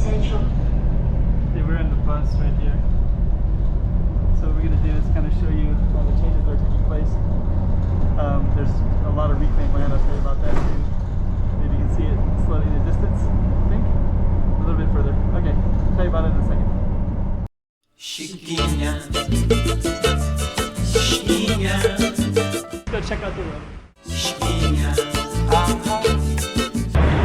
Okay, we're in the bus right here. So what we're going to do is kind of show you all the changes that are taking place. There's a lot of reclaimed land. I'll tell you about that too. Maybe you can see it slowly in the distance, I think. A little bit further. Okay, I'll tell you about it in a second. Chiquinha, chiquinha. Go check out the road. Chiquinha.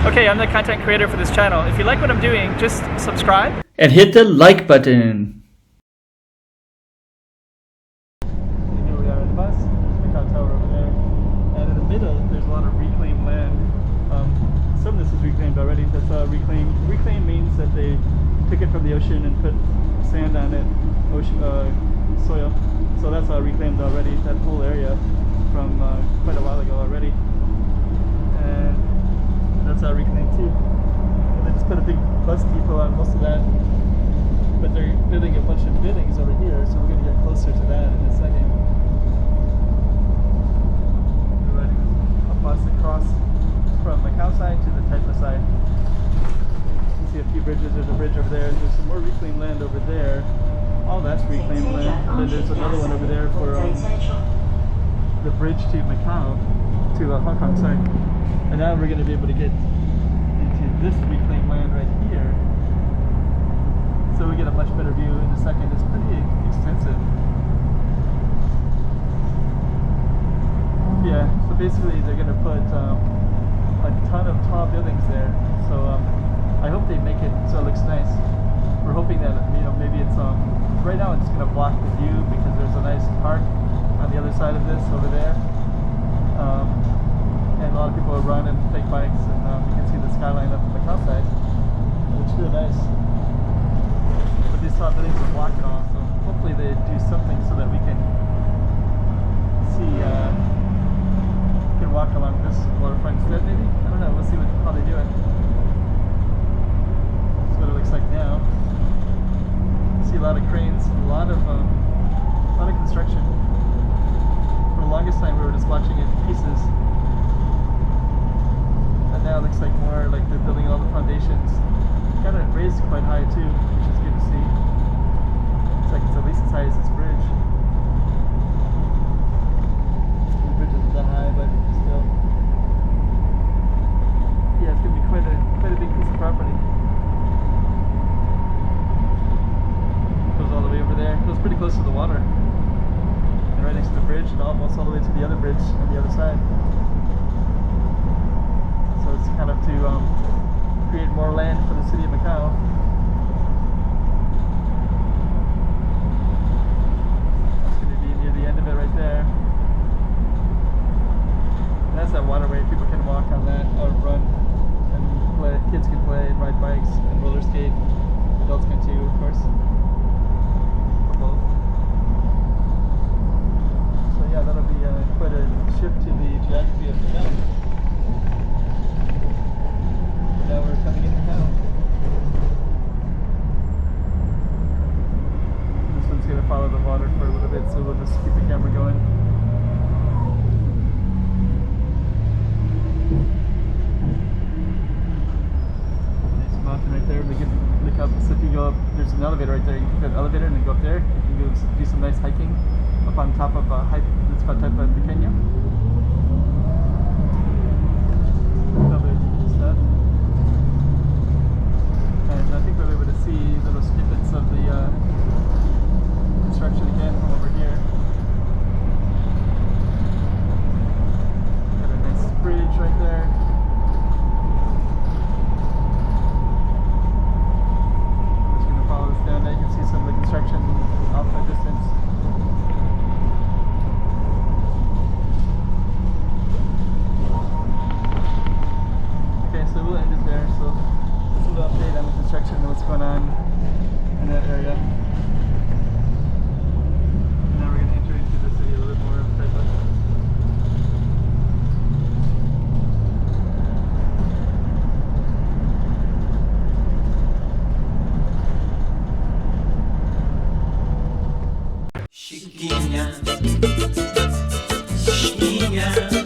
Okay, I'm the content creator for this channel. If you like what I'm doing, just subscribe and hit the like button. Here we are in the bus. There's Macau Tower over there. And in the middle, there's a lot of reclaimed land. Some of this is reclaimed already. That's reclaimed. Reclaimed means that they took it from the ocean and put sand on it, soil. So that's reclaimed already, that whole area from quite a while ago already. And that's reclaimed too. And they just put a big bus depot on most of that. But they're building a bunch of buildings over here, so we're going to get closer to that in a second. We're riding a bus across from Macau side to the Taipa side. You see a few bridges. There's a bridge over there. There's some more reclaimed land over there. All that's reclaimed land. And then there's another one over there for the bridge to Macau, to Hong Kong, sorry. And now we're going to be able to get into this reclaimed land right here. So we get a much better view in a second. It's pretty extensive. Yeah, so basically they're going to put a ton of tall buildings there. So I hope they make it so it looks nice. We're hoping that, you know, maybe it's right now it's going to block the view because there's a nice park on the other side of this over there. And a lot of people run and take bikes, and you can see the skyline up on the Macau side. It looks really nice. But these tall buildings will block it all, so hopefully they do something so that we can see, can walk along this waterfront instead maybe? I don't know, we'll see how they do it. That's what it looks like now. You see a lot of cranes, a lot of construction. For the longest time we were just watching it in pieces. And now it looks like more like they're building all the foundations. Got it raised quite high too, which is good to see. It's like it's at least as high as this bridge. The bridge isn't that high, but still. Yeah, it's gonna be quite a big piece of property. It goes all the way over there. It goes pretty close to the water. And right next to the bridge, and almost all the way to the other bridge on the other side. So it's kind of to create more land for the city of Macau. That's going to be near the end of it right there. And that's that waterway. People can walk on that or run and play. Kids can play and ride bikes and roller skate. Adults can too, of course. For both. So yeah, that'll be quite a shift to the geography of Macau. Now we're coming into town. This one's going to follow the water for a little bit, so we'll just keep the camera going. Nice mountain right there. We can look up. So if you go up, there's an elevator right there. You can take that elevator and then go up there. You can go do some nice hiking up on top of a hike. It's called Taipa Pequeño. And I think we'll be able to see little snippets of the construction again from over here. Got a nice bridge right there. I'm just going to follow this down there. You can see some of the construction off in the distance. Okay, so we'll end it there. So a little update on the construction and what's going on in that area. And now we're going to enter into the city a little bit more of Taipa. Chiquinha, chiquinha.